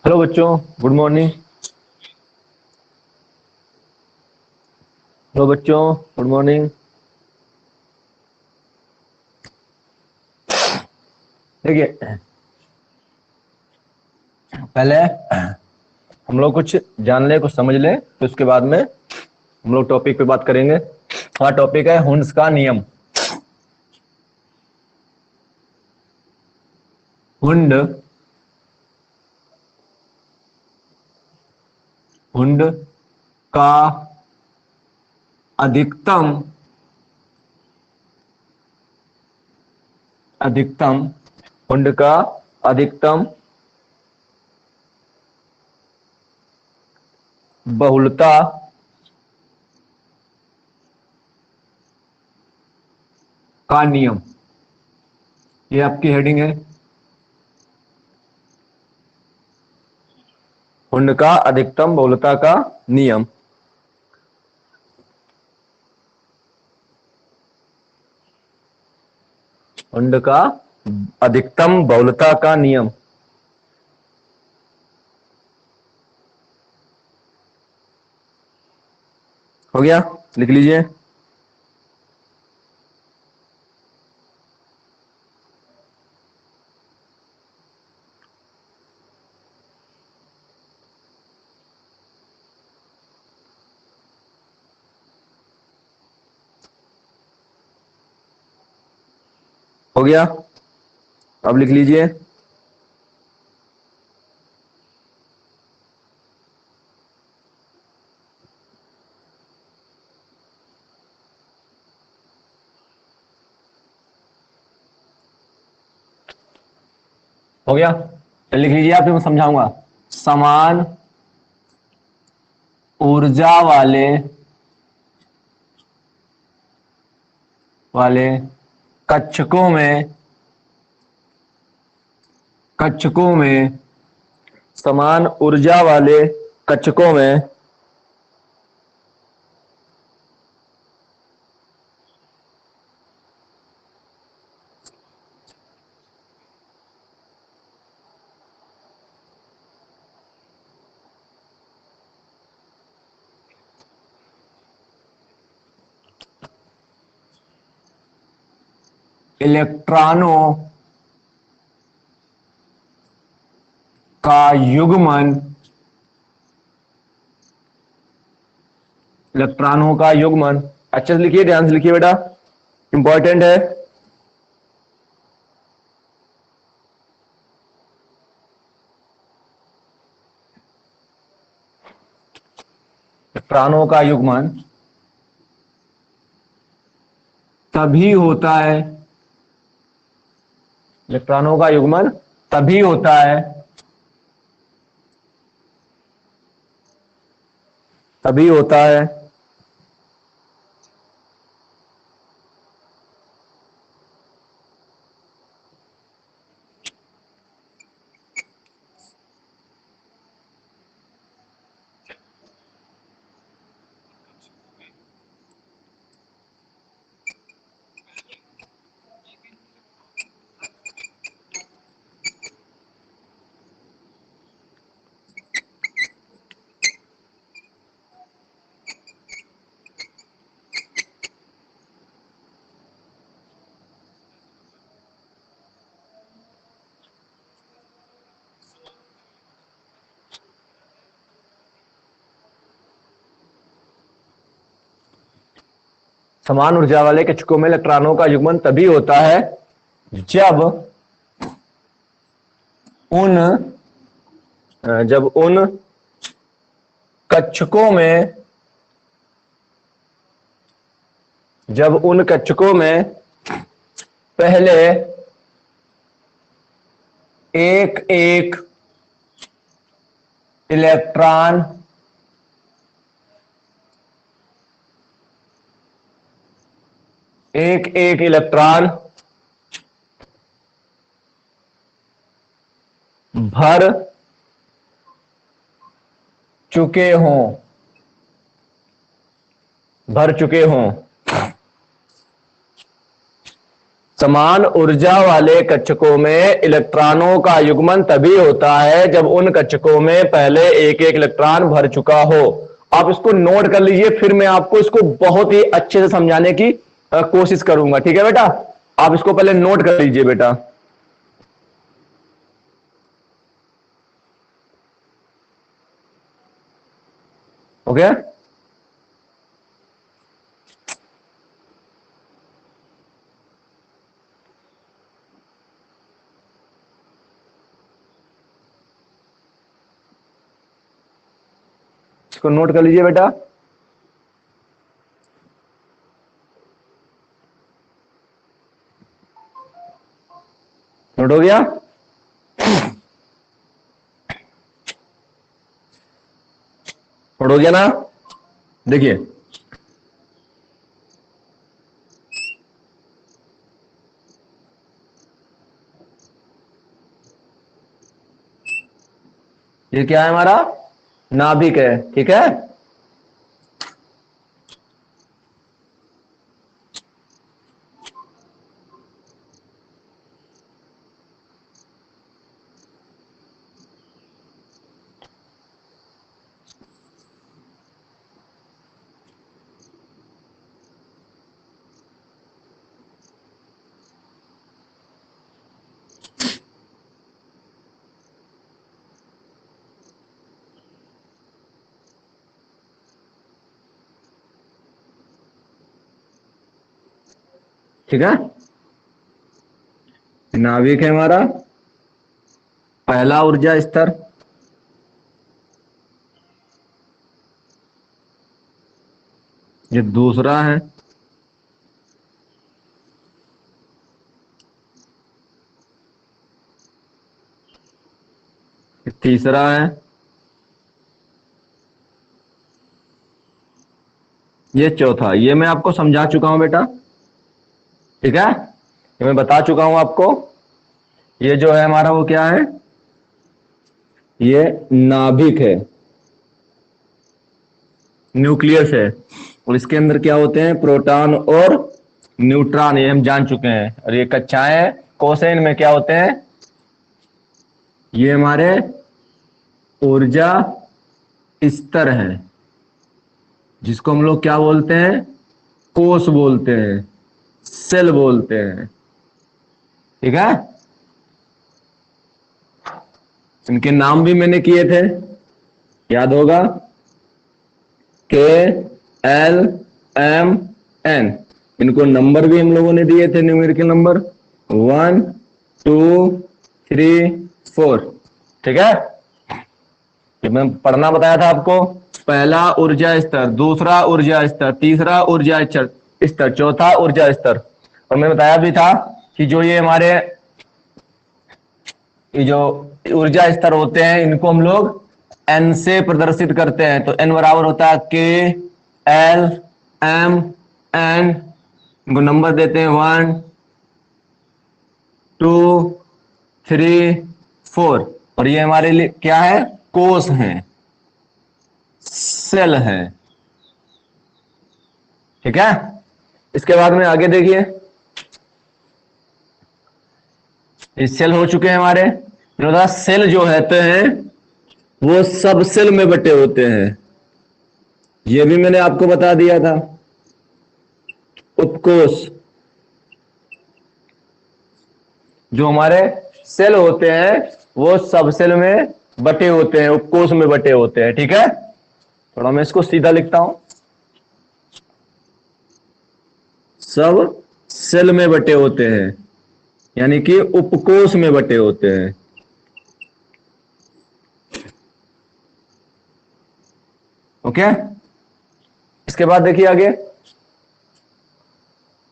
Hello बच्चों, good morning. Hello बच्चों, good morning. देखिए, पहले हम लोग कुछ जान ले, कुछ समझ ले, तो उसके बाद में हम लोग टॉपिक पे बात करेंगे। हमारा टॉपिक है हुंड्स का नियम। हुंड हुंड का अधिकतम अधिकतम हुंड का अधिकतम बहुलता का नियम, ये आपकी हेडिंग है। हुंड का अधिकतम बहुलता का नियम। हुंड का अधिकतम बहुलता का नियम हो गया, लिख लीजिए। हो गया, अब लिख लीजिए। हो गया, तो लिख लीजिए, आप फिर मैं समझाऊंगा। समान ऊर्जा वाले कक्षकों में समान ऊर्जा वाले कक्षकों में इलेक्ट्रॉनों का युग्मन अच्छे से लिखिए, ध्यान से लिखिए बेटा, इंपॉर्टेंट है। इलेक्ट्रॉनों का युग्मन तभी होता है इलेक्ट्रॉनों का युग्मन तभी होता है तभी होता है समान ऊर्जा वाले कक्षकों में इलेक्ट्रॉनों का युग्मन तभी होता है जब उन कक्षकों में पहले एक एक इलेक्ट्रॉन भर चुके हों भर चुके हों समान ऊर्जा वाले कक्षकों में इलेक्ट्रॉनों का युग्मन तभी होता है जब उन कक्षकों में पहले एक एक इलेक्ट्रॉन भर चुका हो। आप इसको नोट कर लीजिए, फिर मैं आपको इसको बहुत ही अच्छे से समझाने की कोशिश करूंगा। ठीक है बेटा, आप इसको पहले नोट कर लीजिए बेटा। ओके, इसको नोट कर लीजिए बेटा। नोट हो गया? नोट हो गया ना? देखिए, ये क्या है? हमारा नाभिक है। ठीक है, ठीक है, नाभिक है हमारा पहला ऊर्जा स्तर, ये दूसरा है, ये तीसरा है, ये चौथा। ये मैं आपको समझा चुका हूं बेटा। ठीक है, ये मैं बता चुका हूं आपको। ये जो है हमारा वो क्या है? ये नाभिक है, न्यूक्लियस है, और इसके अंदर क्या होते हैं? प्रोटॉन और न्यूट्रॉन, ये हम जान चुके हैं। और ये कक्षाएं कोसेन में क्या होते हैं? ये हमारे ऊर्जा स्तर हैं, जिसको हम लोग क्या बोलते हैं? कोष बोलते हैं, सेल बोलते हैं। ठीक है, इनके नाम भी मैंने किए थे, याद होगा, के एल एम एन। इनको नंबर भी हम लोगों ने दिए थे, न्यूमेरिकल नंबर 1 2 3 4। ठीक है, ये मैं पढ़ना बताया था आपको। पहला ऊर्जा स्तर, दूसरा ऊर्जा स्तर, तीसरा ऊर्जा स्तर, चौथा ऊर्जा स्तर। और मैं बताया भी था कि जो ये हमारे ये जो ऊर्जा स्तर होते हैं, इनको हम लोग एन से प्रदर्शित करते हैं। तो एन बराबर होता है के एल एम एन। इनको नंबर देते हैं 1 2 3 4। और ये हमारे लिए क्या है? कोष हैं, सेल है। ठीक है, इसके बाद में आगे देखिए, ये सेल हो चुके हैं हमारे। सेल जो होते हैं वो सब सेल में बटे होते हैं, ये भी मैंने आपको बता दिया था। उपकोष, जो हमारे सेल होते हैं वो सब सेल में बटे होते हैं, उपकोष में बटे होते हैं। ठीक है, थोड़ा मैं इसको सीधा लिखता हूं, सब सेल में बटे होते हैं, यानी कि उपकोष में बटे होते हैं। ओके, इसके बाद देखिए आगे,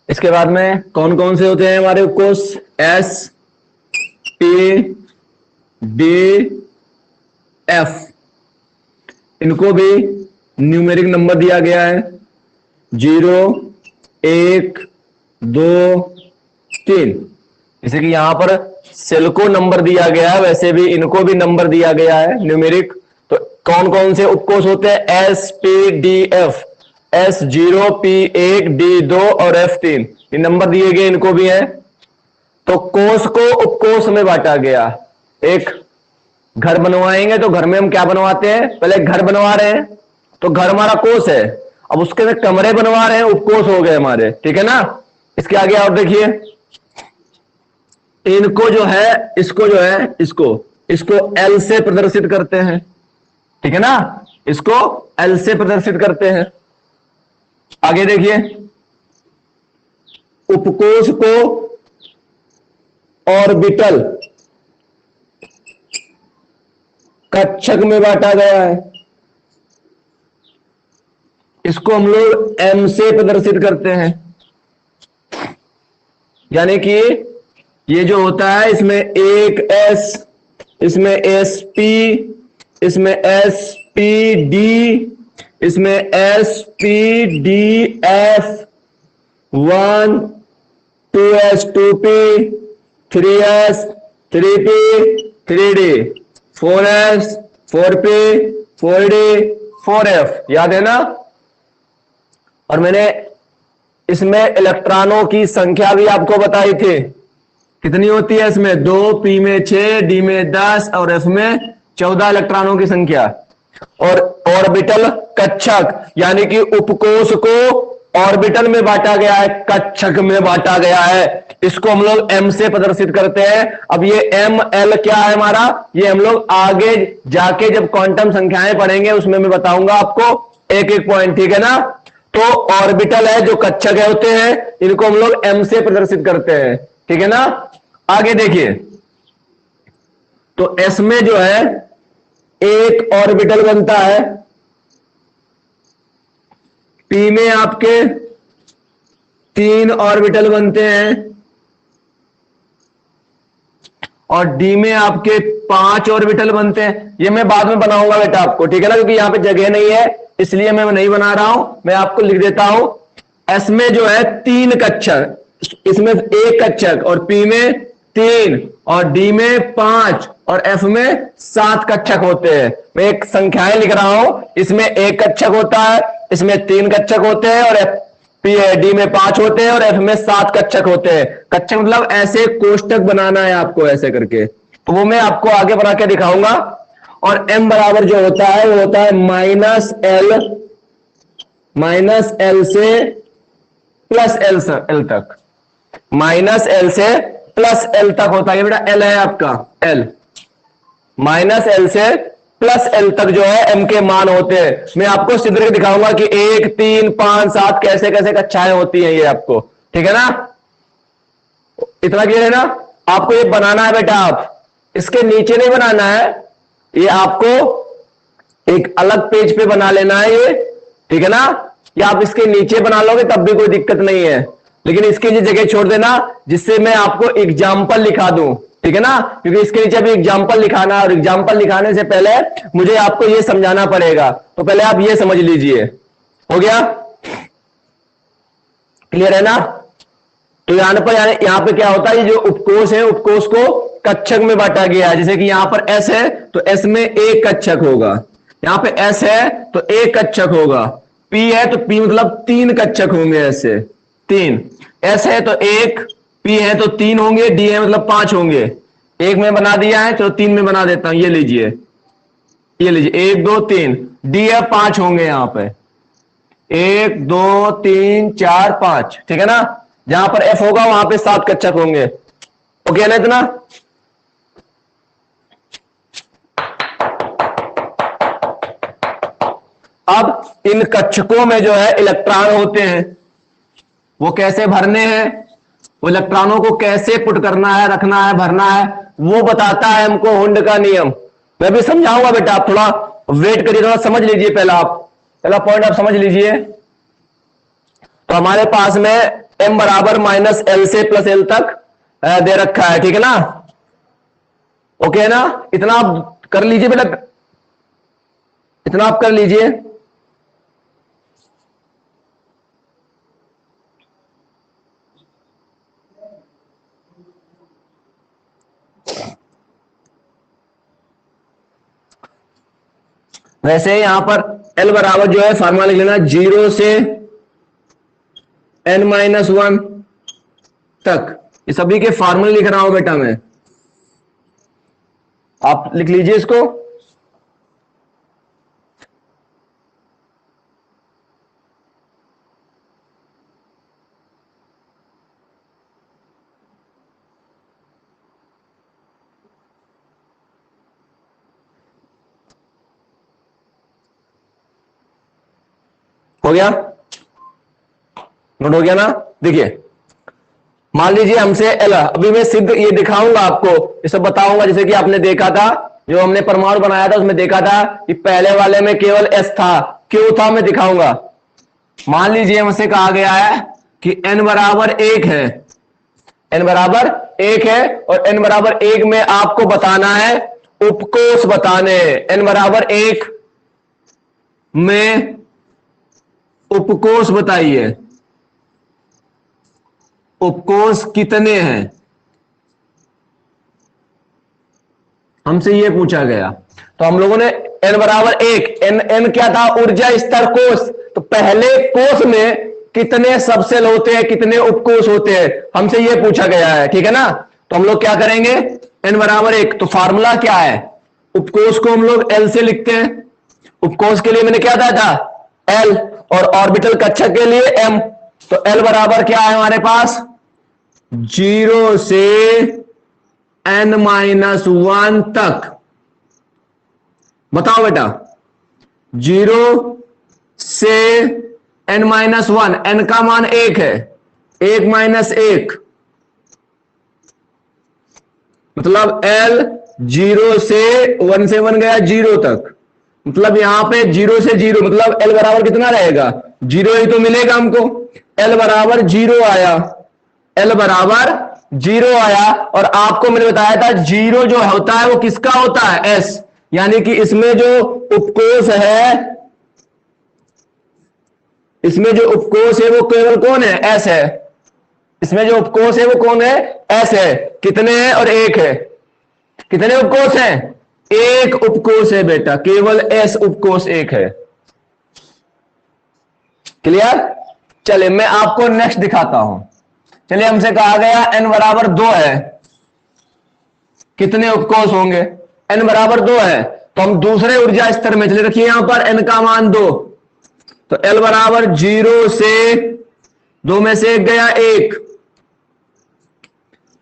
इसके बाद में कौन कौन से होते हैं हमारे उपकोष? S P D F. इनको भी न्यूमेरिक नंबर दिया गया है, 0 1 2 3। जैसे कि यहां पर सेल को नंबर दिया गया है, वैसे भी इनको भी नंबर दिया गया है न्यूमेरिक। तो कौन कौन से उपकोष होते हैं? S P D F, S0 P1 D2 और F3, ये नंबर दिए गए, इनको भी है। तो कोष को उपकोष में बांटा गया। एक घर बनवाएंगे तो घर में हम क्या बनवाते हैं, पहले घर बनवा रहे हैं तो घर हमारा कोष है, अब उसके अंदर कमरे बनवा रहे हैं, उपकोष हो गए हमारे, ठीक है ना। इसके आगे और देखिए, इनको जो है, इसको जो है, इसको एल से प्रदर्शित करते हैं, ठीक है ना, इसको एल से प्रदर्शित करते हैं। आगे देखिए, उपकोष को ऑर्बिटल कक्षक में बांटा गया है, इसको हम लोग एम से प्रदर्शित करते हैं। यानी कि ये जो होता है, इसमें एक एस, इसमें एस पी, इसमें एस पी डी, इसमें S P D F 1, 2s 2p, 3s 3p 3d, 4s 4p 4d 4f, याद है ना। और मैंने इसमें इलेक्ट्रॉनों की संख्या भी आपको बताई थी, कितनी होती है इसमें, 2, p में 6, d में 10 और f में 14 इलेक्ट्रॉनों की संख्या। और ऑर्बिटल कक्षक, यानी कि उपकोष को ऑर्बिटल में बांटा गया है, कक्षक में बांटा गया है, इसको हम लोग एम से प्रदर्शित करते हैं। अब ये एम एल क्या है हमारा, ये हम लोग आगे जाके जब क्वांटम संख्याएं पढ़ेंगे उसमें मैं बताऊंगा आपको एक एक पॉइंट, ठीक है ना। तो ऑर्बिटल है जो कक्षक होते हैं, इनको हम लोग एम से प्रदर्शित करते हैं, ठीक है ना। आगे देखिए, तो एस में जो है एक ऑर्बिटल बनता है, पी में आपके 3 ऑर्बिटल बनते हैं और डी में आपके 5 ऑर्बिटल बनते हैं। ये मैं बाद में बनाऊंगा बेटा आपको, ठीक है ना, क्योंकि यहां पे जगह नहीं है इसलिए मैं नहीं बना रहा हूं, मैं आपको लिख देता हूं। एस में जो है 3 कक्षक, इसमें 1 कक्षक और पी में 3 और डी में 5 और एफ में 7 कक्षक होते हैं। मैं एक संख्याएं लिख रहा हूं, इसमें 1 कक्षक होता है, इसमें 3 कक्षक होते हैं और एफ डी में 5 होते हैं और एफ में 7 कक्षक होते हैं। कक्षक मतलब ऐसे कोष्टक बनाना है आपको ऐसे करके, तो वो मैं आपको आगे बना के दिखाऊंगा। और m बराबर जो होता है वो होता है माइनस एल से प्लस एल तक, माइनस एल से प्लस एल तक होता है बेटा, एल है आपका एल, माइनस एल से प्लस एल तक जो है एम के मान होते हैं। मैं आपको सिद्ध करके दिखाऊंगा कि 1, 3, 5, 7 कैसे कैसे कक्षाएं होती हैं ये आपको, ठीक है ना। इतना क्लियर है ना। आपको ये बनाना है बेटा, आप इसके नीचे नहीं बनाना है, ये आपको एक अलग पेज पे बना लेना है ये, ठीक है ना। या आप इसके नीचे बना लोगे तब भी कोई दिक्कत नहीं है, लेकिन इसके लिए जगह छोड़ देना जिससे मैं आपको एग्जाम्पल लिखा दूं, ठीक है ना, क्योंकि इसके नीचे अभी एग्जाम्पल लिखाना और एग्जाम्पल लिखाने से पहले मुझे आपको ये समझाना पड़ेगा, तो पहले आप ये समझ लीजिए। हो गया, क्लियर है ना। तो यहां पे क्या होता है, ये जो उपकोष है उपकोष को कक्षक में बांटा गया है। जैसे कि यहां पर एस है तो एस में 1 कक्षक होगा, यहां पे एस है तो 1 कक्षक होगा, पी है तो पी मतलब 3 कक्षक होंगे, ऐसे 3, एस है तो 1, पी है तो 3 होंगे, डी है मतलब 5 होंगे। 1 में बना दिया है, चलो 3 में बना देता हूं, ये लीजिए 1 2 3, डी है 5 होंगे यहां पे, 1 2 3 4 5, ठीक है ना। जहां पर एफ होगा वहां पे 7 कक्षक होंगे। ओके ना इतना। अब इन कक्षकों में जो है इलेक्ट्रॉन होते हैं, वो कैसे भरने हैं, वो इलेक्ट्रॉनों को कैसे पुट करना है, रखना है, भरना है, वो बताता है हमको हुंड का नियम। मैं भी समझाऊंगा बेटा, आप थोड़ा वेट करिए, थोड़ा समझ लीजिए। पहला पॉइंट आप समझ लीजिए। तो हमारे पास में m बराबर माइनस एल से प्लस एल तक दे रखा है, ठीक है ना। ओके है ना, इतना आप कर लीजिए बेटा, इतना आप कर लीजिए। वैसे यहां पर L बराबर जो है फार्मूला लिख लेना 0 से n-1 तक, ये सभी के फार्मूले लिख रहा हूं बेटा मैं, आप लिख लीजिए इसको। हो गया, नोट हो गया ना? देखिए मान लीजिए हमसे एल, अभी मैं सिद्ध ये दिखाऊंगा आपको, ये सब बताऊंगा, जैसे कि आपने देखा था जो हमने परमाणु बनाया था उसमें देखा था कि पहले वाले में केवल एस था, क्यों था मैं दिखाऊंगा। मान लीजिए हमसे कहा गया है कि n बराबर 1 है, n बराबर 1 है और n बराबर 1 में आपको बताना है उपकोष बताने, n बराबर 1 में उपकोष बताइए, उपकोष कितने हैं, हमसे यह पूछा गया। तो हम लोगों ने n बराबर 1, n क्या था, ऊर्जा स्तर कोष, तो पहले कोष में कितने सबसेल होते हैं, कितने उपकोष होते हैं, हमसे यह पूछा गया है, ठीक है ना। तो हम लोग क्या करेंगे, n बराबर 1, तो फार्मूला क्या है, उपकोष को हम लोग l से लिखते हैं, उपकोष के लिए मैंने क्या था l, और ऑर्बिटल कक्षक के लिए m, तो l बराबर क्या है हमारे पास, 0 से n-1 तक। बताओ बेटा, 0 से n-1, n का मान 1 है, 1 माइनस 1, मतलब l 0 से 1 से 1 गया 0 तक, मतलब यहां पे 0 से 0, मतलब l बराबर कितना रहेगा, 0 ही तो मिलेगा हमको। l बराबर 0 आया, l बराबर 0 आया, और आपको मैंने बताया था 0 जो होता है वो किसका होता है, s, यानी कि इसमें जो उपकोष है, इसमें जो उपकोष है वो केवल कौन है, s है, इसमें जो उपकोष है वो कौन है, s है, कितने हैं और 1 है, कितने उपकोष हैं, 1 उपकोष है बेटा, केवल s उपकोष 1 है। क्लियर? चलिए मैं आपको नेक्स्ट दिखाता हूं। चलिए हमसे कहा गया n बराबर 2 है, कितने उपकोष होंगे, n बराबर 2 है, तो हम दूसरे ऊर्जा स्तर में चले, रखिए यहां पर n का मान 2, तो l बराबर 0 से 2 में से 1 गया 1,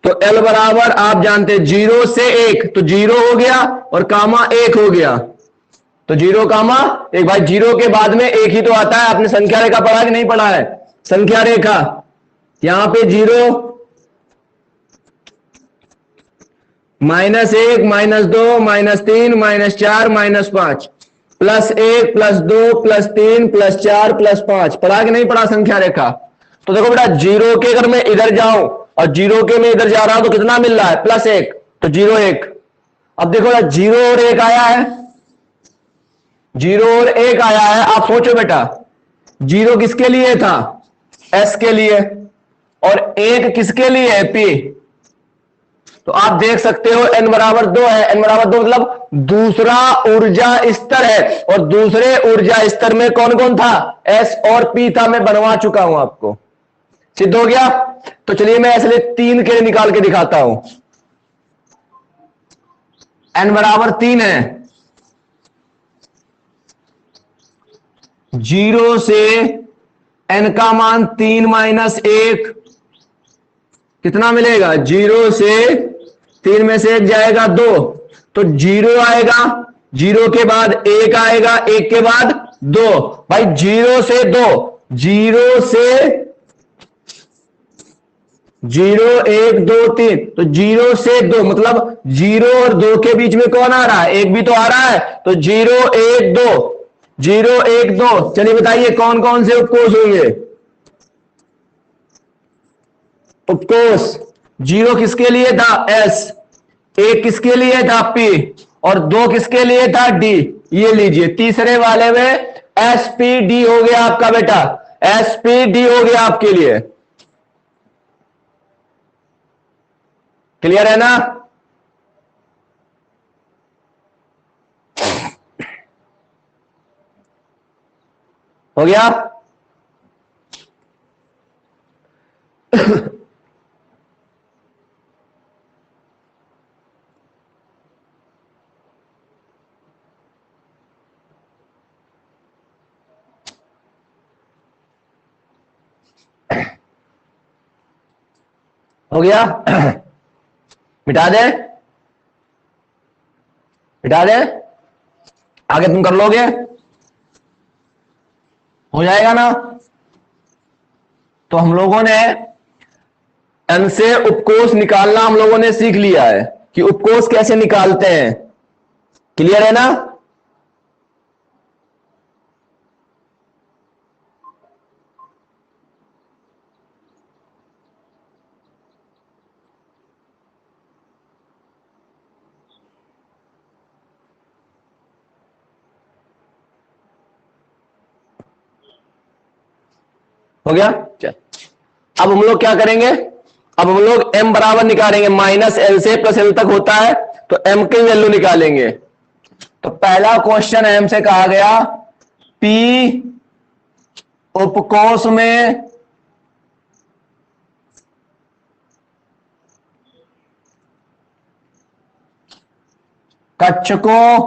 तो l बराबर आप जानते हैं 0 से 1, तो 0 हो गया और कामा 1 हो गया, तो 0 कामा 1, भाई 0 के बाद में 1 ही तो आता है, आपने संख्या रेखा पढ़ा कि नहीं पढ़ा है, संख्या रेखा, यहां पे 0 -1 -2 -3 -4 -5 +1 +2 +3 +4 +5, पढ़ा कि नहीं पढ़ा संख्या रेखा। तो देखो बेटा 0 के अगर मैं इधर जाऊं और 0 के मैं इधर जा रहा हूं तो कितना मिल रहा है, +1, तो 0 1, अब देखो 0 और 1 आया है, 0 और 1 आया है, आप सोचो बेटा 0 किसके लिए था, s के लिए, और 1 किसके लिए है, p, तो आप देख सकते हो n बराबर 2 है, n बराबर 2 मतलब दूसरा ऊर्जा स्तर है, और दूसरे ऊर्जा स्तर में कौन कौन था, s और p था, मैं बनवा चुका हूं आपको, सिद्ध हो गया। तो चलिए मैं इसलिए 3 के लिए निकाल के दिखाता हूं, n बराबर 3 है, 0 से n का मान 3 -1, कितना मिलेगा, 0 से 3 में से 1 जाएगा 2, तो 0 आएगा, 0 के बाद 1 आएगा, 1 के बाद 2, भाई 0 से 2, 0 से 0 1 2 3, तो 0 से 2 मतलब 0 और 2 के बीच में कौन आ रहा है, 1 भी तो आ रहा है, तो 0 1 2, 0 1 2, चलिए बताइए कौन कौन से उपकोष होंगे, उपकोष 0 किसके लिए था, s, 1 किसके लिए था, p, और 2 किसके लिए था, d, ये लीजिए तीसरे वाले में spd हो गया आपका बेटा, spd हो गया आपके लिए, क्लियर है ना। हो गया हो गया? मिटा दे, मिटा दे, आगे तुम कर लोगे, हो जाएगा ना? तो हम लोगों ने n से उपकोष निकालना हम लोगों ने सीख लिया है कि उपकोष कैसे निकालते हैं। क्लियर है ना? हो गया? चल, अब हम लोग क्या करेंगे? अब हम लोग m बराबर निकालेंगे, माइनस एल से प्लस एल तक होता है, तो m की वैल्यू निकालेंगे। तो पहला क्वेश्चन m से कहा गया p उपकोष में कक्षकों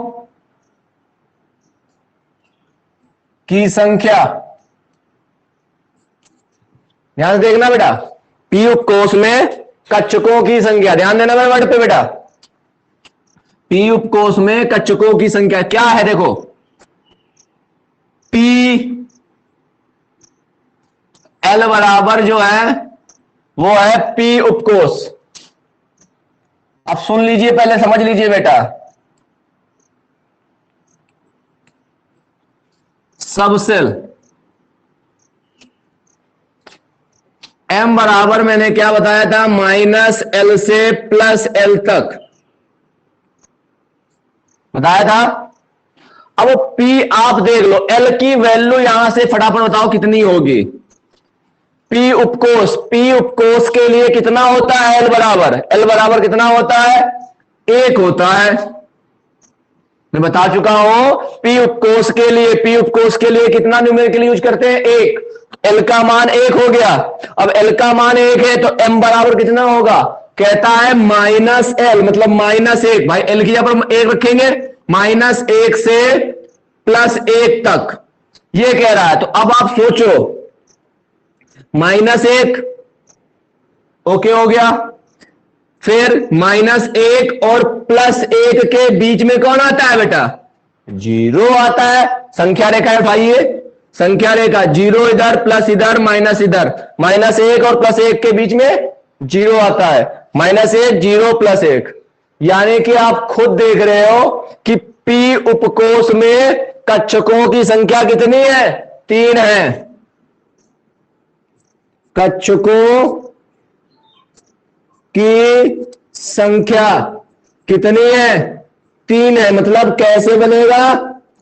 की संख्या, ध्यान से देखना बेटा, p उपकोष में कक्षकों की संख्या, ध्यान देना मेरे वर्ड पे बेटा। p उपकोष में कक्षकों की संख्या क्या है? देखो, p l बराबर जो है वो है p उपकोष। अब सुन लीजिए, पहले समझ लीजिए बेटा, सब सेल m बराबर मैंने क्या बताया था? माइनस एल से प्लस एल तक बताया था। अब p आप देख लो, l की वैल्यू यहां से फटाफट बताओ कितनी होगी? p उपकोष के लिए कितना होता है? l बराबर कितना होता है? 1 होता है। मैं बता चुका हूं, p उपकोष के लिए कितना न्यूमेरिकल यूज करते हैं? 1। l का मान 1 हो गया। अब l का मान 1 है तो m बराबर कितना होगा? कहता है माइनस एल, मतलब -1। भाई l की जगह पर 1 रखेंगे, -1 से +1 तक ये कह रहा है। तो अब आप सोचो, -1 ओके हो गया, फिर -1 और +1 के बीच में कौन आता है बेटा? 0 आता है। संख्या रेखा उठाइए, संख्या रेखा, 0 इधर प्लस इधर माइनस इधर, -1 और +1 के बीच में 0 आता है। -1 0 +1, यानी कि आप खुद देख रहे हो कि p उपकोष में कक्षकों की संख्या कितनी है? 3 है। कक्षकों की संख्या कितनी है? 3 है। मतलब कैसे बनेगा?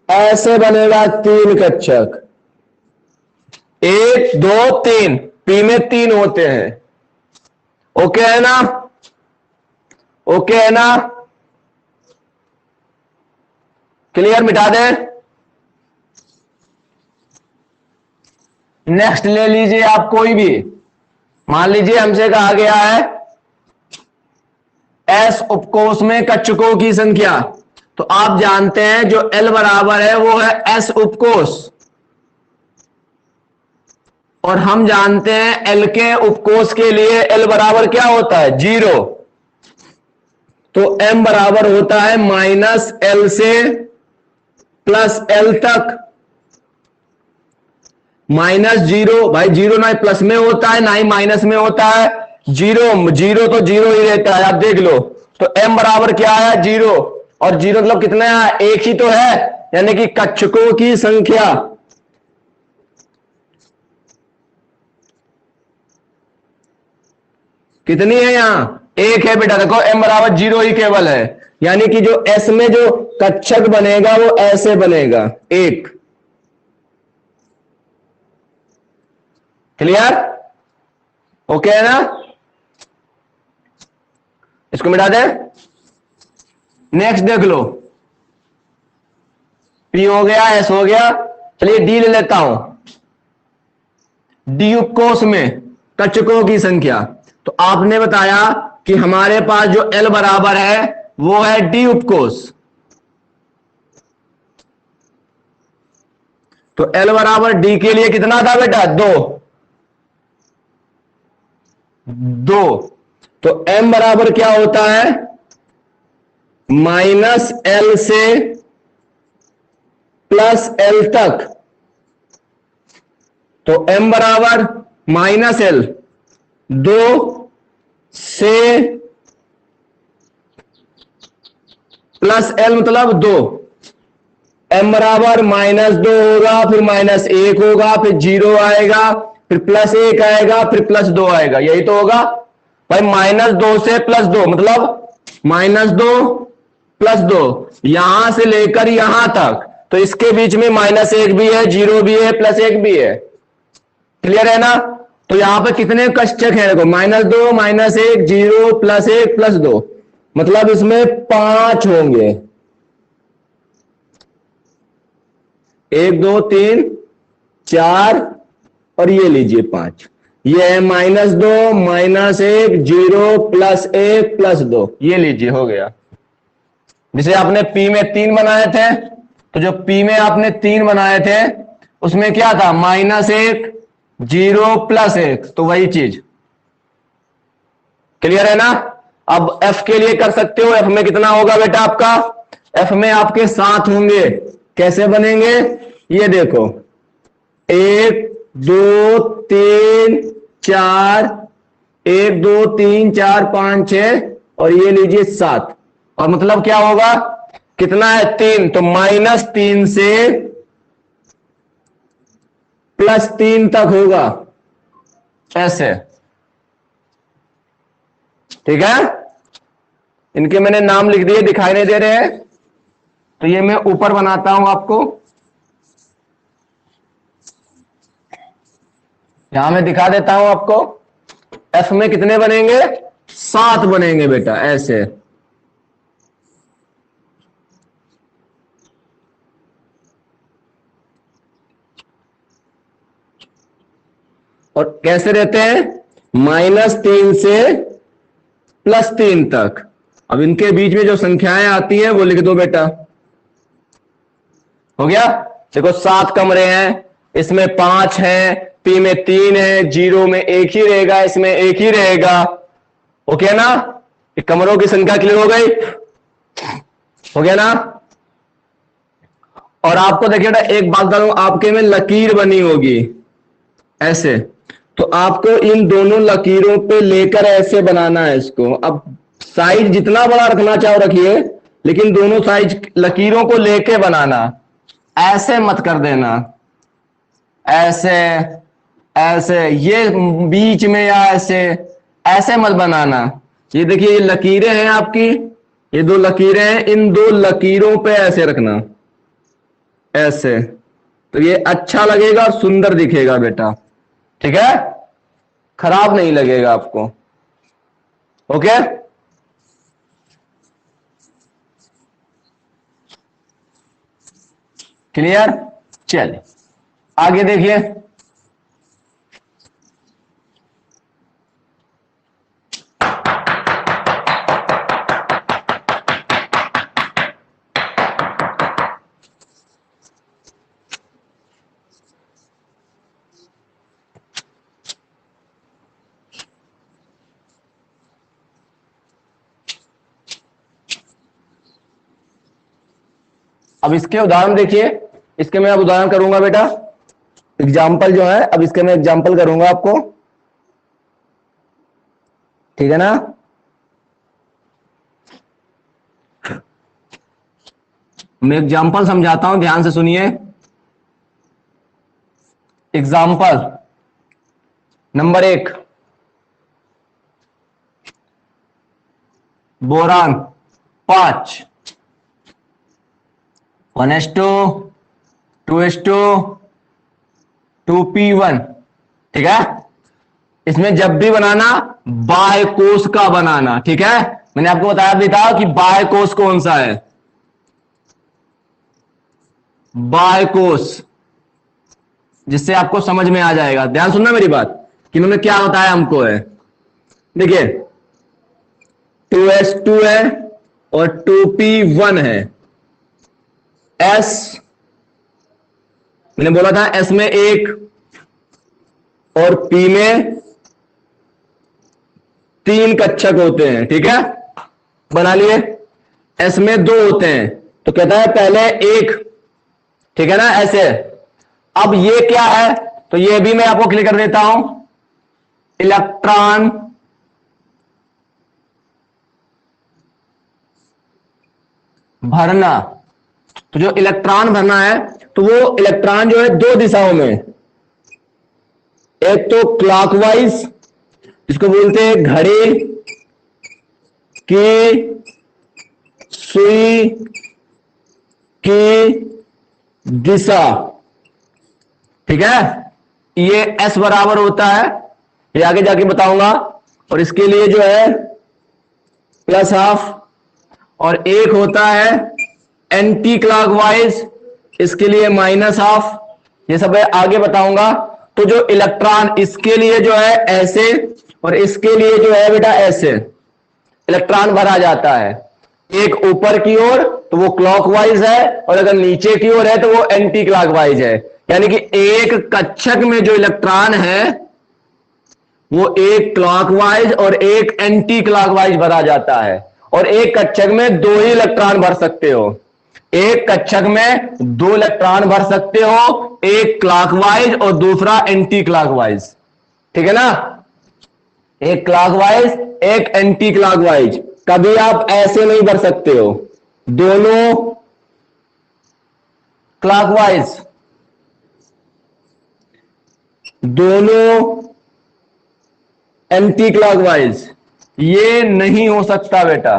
ऐसे बनेगा, 3 कक्षक, 1 2 3, p में 3 होते हैं। ओके है ना? ओके है ना? क्लियर? मिटा दें। नेक्स्ट ले लीजिए आप कोई भी, मान लीजिए हमसे कहा गया है S उपकोष में कक्षकों की संख्या। तो आप जानते हैं जो L बराबर है वो है S उपकोष, और हम जानते हैं L के उपकोष के लिए L बराबर क्या होता है? 0। तो M बराबर होता है -L से +L तक। -0, भाई 0 ना ही प्लस में होता है ना ही माइनस में होता है, 0 तो 0 ही रहता है। आप देख लो, तो m बराबर क्या है? 0, और 0 मतलब कितना है? 1 ही तो है, यानी कि कक्षकों की संख्या कितनी है? यहां 1 है बेटा। देखो m बराबर 0 ही केवल है, यानी कि जो s में जो कक्षक बनेगा वो ऐसे बनेगा, 1। क्लियर? ओके है ना? इसको मिटा दे। नेक्स्ट देख लो, P हो गया, S हो गया। चलिए D ले लेता हूं। D उपकोष में कक्षकों की संख्या, तो आपने बताया कि हमारे पास जो L बराबर है वो है D उपकोष। तो L बराबर D के लिए कितना था बेटा? 2। तो m बराबर क्या होता है, -l से +l तक। तो m बराबर -l, 2 से +l मतलब 2। m बराबर -2 होगा, फिर -1 होगा, फिर 0 आएगा, फिर +1 आएगा, फिर +2 आएगा। यही तो होगा भाई। -2 से +2 मतलब -2 +2, यहां से लेकर यहां तक। तो इसके बीच में -1 भी है, 0 भी है, +1 भी है। क्लियर है ना। तो यहां पर कितने कक्षक हैं देखो, -2 -1 0 +1 +2, मतलब इसमें 5 होंगे। 1 2 3 4 और ये लीजिए 5। ये है -2 -1 0 +1 +2, ये लीजिए हो गया। जिसे आपने P में 3 बनाए थे, तो जो P में आपने 3 बनाए थे उसमें क्या था, -1 0 +1, तो वही चीज। क्लियर है ना। अब F के लिए कर सकते हो। F में कितना होगा बेटा आपका, F में आपके 7 होंगे। कैसे बनेंगे, ये देखो 1 2 3 4, 1 2 3 4 5 6 और ये लीजिए 7। और मतलब क्या होगा, कितना है 3, तो -3 से +3 तक होगा, ऐसे। ठीक है, इनके मैंने नाम लिख दिए, दिखाई नहीं दे रहे हैं, तो ये मैं ऊपर बनाता हूं आपको। यहां मैं दिखा देता हूं आपको। F में कितने बनेंगे, 7 बनेंगे बेटा, ऐसे। और कैसे रहते हैं, -3 से +3 तक। अब इनके बीच में जो संख्याएं आती हैं वो लिख दो बेटा। हो गया। देखो 7 कमरे हैं, इसमें 5 हैं, P में 3 है, 0 में 1 ही रहेगा, इसमें 1 ही रहेगा। ओके ना, कमरों की संख्या क्लियर हो गई। हो गया ना। और आपको देखिए ना, एक बात बताऊं, आपके में लकीर बनी होगी ऐसे, तो आपको इन दोनों लकीरों पे लेकर ऐसे बनाना है इसको। अब साइज जितना बड़ा रखना चाहो रखिए, लेकिन दोनों साइज लकीरों को लेके बनाना, ऐसे मत कर देना, ऐसे ऐसे, ये बीच में या ऐसे, ऐसे मत बनाना। ये देखिए, ये लकीरें हैं आपकी, ये 2 लकीरें हैं, इन 2 लकीरों पे ऐसे रखना, ऐसे। तो ये अच्छा लगेगा और सुंदर दिखेगा बेटा। ठीक है, खराब नहीं लगेगा आपको। Okay, clear. चलिए आगे देखिए। अब इसके उदाहरण देखिए। इसके मैं अब उदाहरण करूंगा बेटा, एग्जाम्पल जो है, अब इसके मैं एग्जाम्पल करूंगा आपको। ठीक है ना। मैं एग्जाम्पल समझाता हूं, ध्यान से सुनिए। Example number 1, boron 5, 1:2, 2:2, 2p1। ठीक है, इसमें जब भी बनाना बाह्य कोष का बनाना। ठीक है, मैंने आपको बताया भी था कि बाह्य कोष कौन सा है, बाह्य कोष, जिससे आपको समझ में आ जाएगा। ध्यान सुनना मेरी बात कि इन्होंने क्या बताया हमको है। देखिए 2s2 है और 2p1 है। s मैंने बोला था s में 1 और p में 3 कक्षक होते हैं, ठीक है, बना लिए। एस में 2 होते हैं, तो कहता है पहले 1, ठीक है ना, ऐसे। अब ये क्या है, तो ये भी मैं आपको क्लियर कर देता हूं, इलेक्ट्रॉन भरना। तो जो इलेक्ट्रॉन भरना है, तो वो इलेक्ट्रॉन जो है 2 दिशाओं में, एक तो क्लॉकवाइज, इसको बोलते हैं घड़ी की सुई की दिशा, ठीक है। ये एस बराबर होता है, ये आगे जाके बताऊंगा। और इसके लिए जो है प्लस हाफ, और एक होता है एंटी क्लॉकवाइज, इसके लिए माइनस हाफ, ये सब आगे बताऊंगा। तो जो इलेक्ट्रॉन इसके लिए जो है ऐसे, और इसके लिए जो है बेटा ऐसे इलेक्ट्रॉन भरा जाता है। एक ऊपर की ओर तो वो क्लॉकवाइज है, और अगर नीचे की ओर है तो वो एंटी क्लॉकवाइज है। यानी कि एक कक्षक में जो इलेक्ट्रॉन है वो एक क्लॉकवाइज और एक एंटी क्लॉकवाइज भरा जाता है। और एक कक्षक में 2 ही इलेक्ट्रॉन भर सकते हो, एक कक्षक में 2 इलेक्ट्रॉन भर सकते हो, एक क्लॉकवाइज और दूसरा एंटी क्लॉकवाइज, ठीक है ना, एक क्लॉकवाइज एक एंटी क्लॉकवाइज। कभी आप ऐसे नहीं भर सकते हो, दोनों क्लॉकवाइज, दोनों एंटी क्लॉकवाइज, ये नहीं हो सकता बेटा,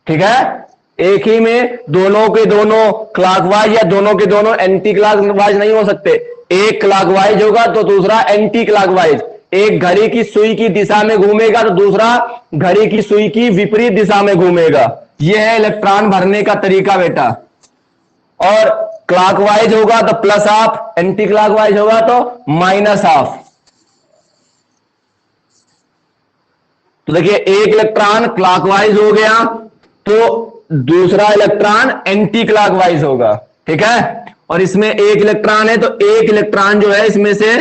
ठीक है। एक ही में दोनों के दोनों क्लॉकवाइज या दोनों के दोनों एंटी क्लॉकवाइज नहीं हो सकते। एक क्लॉकवाइज होगा तो दूसरा एंटी क्लॉकवाइज। एक घड़ी की सुई की दिशा में घूमेगा तो दूसरा घड़ी की सुई की विपरीत दिशा में घूमेगा। यह है इलेक्ट्रॉन भरने का तरीका बेटा। और क्लॉकवाइज होगा तो प्लस हाफ, एंटी क्लॉकवाइज होगा तो माइनस हाफ। तो देखिए एक इलेक्ट्रॉन क्लॉकवाइज हो गया तो दूसरा इलेक्ट्रॉन एंटी क्लॉकवाइज होगा, ठीक है। और इसमें एक इलेक्ट्रॉन है तो एक इलेक्ट्रॉन जो है इसमें से,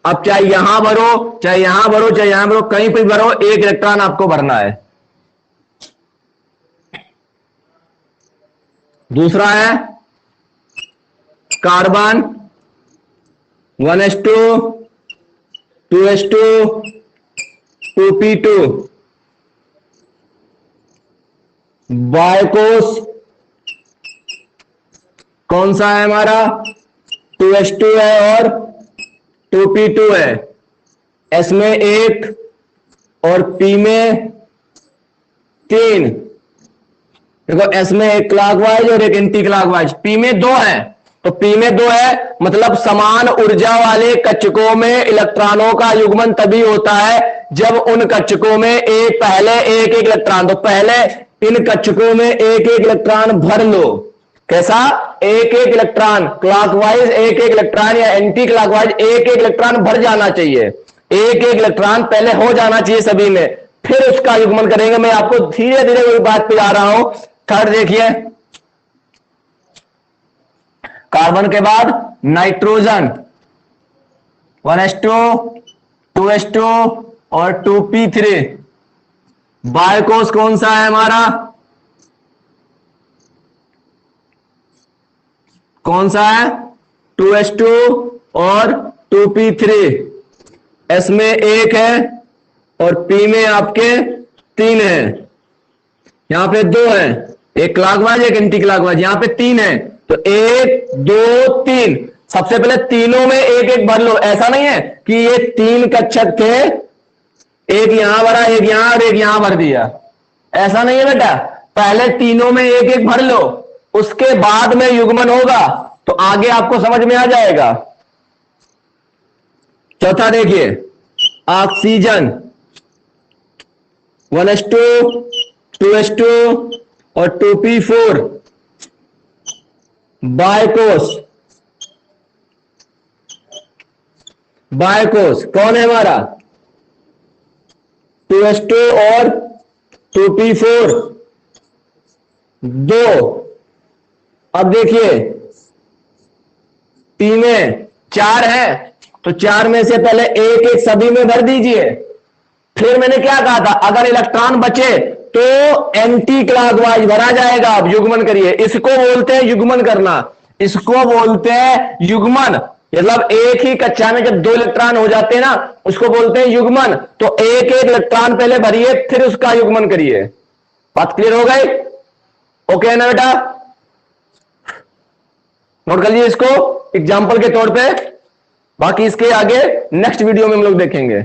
अब चाहे यहां भरो चाहे यहां भरो चाहे यहां भरो, कहीं पर भरो, एक इलेक्ट्रॉन आपको भरना है। दूसरा है कार्बन 1s2 2s2 2p2, बायकोस कौन सा है हमारा 2s2 है और 2p2 है। s में 1 और p में 3। देखो s में एक क्लॉकवाइज और एक एंटी क्लॉकवाइज, p में 2 है तो p में 2 है, मतलब समान ऊर्जा वाले कक्षकों में इलेक्ट्रॉनों का युग्मन तभी होता है जब उन कक्षकों में पहले एक एक इलेक्ट्रॉन, तो पहले इन कक्षकों में एक एक इलेक्ट्रॉन भर लो। कैसा? एक एक इलेक्ट्रॉन क्लॉकवाइज, एक एक इलेक्ट्रॉन या एंटी क्लॉकवाइज एक एक इलेक्ट्रॉन भर जाना चाहिए, एक एक इलेक्ट्रॉन पहले हो जाना चाहिए सभी में, फिर उसका युग्मन करेंगे। मैं आपको धीरे धीरे वही बात पे जा रहा हूं। थर्ड देखिए, कार्बन के बाद नाइट्रोजन 1s2 2s2 और 2p3। बायकोस कौन सा है हमारा? कौन सा है? 2s2 और 2p3। s में 1 है और p में आपके 3 है। यहां पे 2 है, एक क्लॉकवाइज एक एंटी क्लॉकवाइज, यहां पे 3 है तो 1 2 3। सबसे पहले तीनों में एक एक भर लो। ऐसा नहीं है कि ये 3 कक्षक थे, एक यहां भरा एक यहां और एक यहां भर दिया, ऐसा नहीं है बेटा। पहले तीनों में एक एक भर लो, उसके बाद में युग्मन होगा तो आगे आपको समझ में आ जाएगा। चौथा देखिए, ऑक्सीजन 1s2 2s2 और 2p4। बायकोस, बायकोस कौन है हमारा? 2s2 और 2p4 2। अब देखिए p में 4 है तो 4 में से पहले एक एक सभी में भर दीजिए। फिर मैंने क्या कहा था, अगर इलेक्ट्रॉन बचे तो एंटी क्लॉकवाइज भरा जाएगा। अब युग्मन करिए, इसको बोलते हैं युग्मन करना, इसको बोलते हैं युग्मन। मतलब एक ही कक्षा में जब 2 इलेक्ट्रॉन हो जाते हैं ना, उसको बोलते हैं युग्मन। तो एक एक इलेक्ट्रॉन पहले भरिए, फिर उसका युग्मन करिए। बात क्लियर हो गई? ओके है ना बेटा? नोट कर लीजिए इसको एग्जाम्पल के तौर पे, बाकी इसके आगे नेक्स्ट वीडियो में हम लोग देखेंगे।